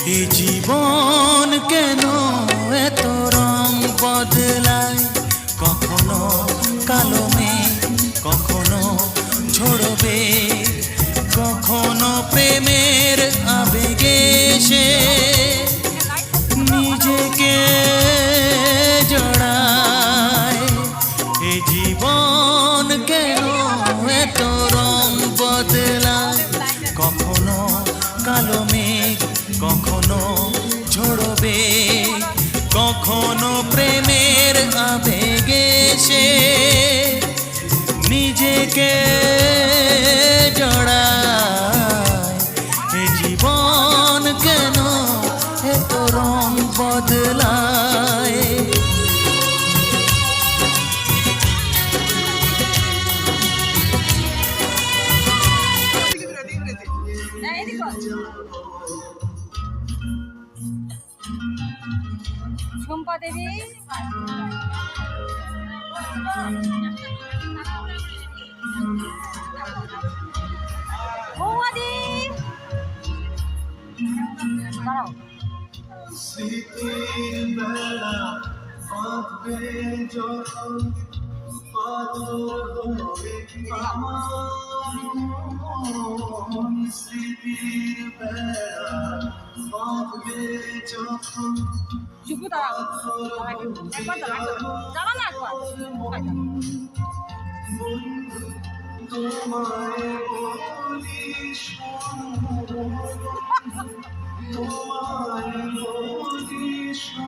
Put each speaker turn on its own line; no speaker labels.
এ জীবন কেন এত রং বদলায়, কখনো কালো মেঘ, কখনো ঝরবে, কখনো প্রেমের আবেগে সে নিজেকে জড়ায়। এ জীবন কেন এত রং বদলায়, কখনো কালো মেঘ, কখনো ঝরবে, কখনো প্রেমের আবেগে সে নিজেকে জড়ায়। এ জীবন কেন এত রং বদলায়।
ঝুম্পা দেবী, বৌদি দাঁড়াও।
স্মৃতির বেলা বাঁধবে যখন পাথর হয়ে আমার মন, স্মৃতির বেলা বাঁধবে যখন
চুপু দাঁড়াও, একবার দাঁড়া না একবার।
তোমায় বলি শোনো, তোমায় বলি শোনো।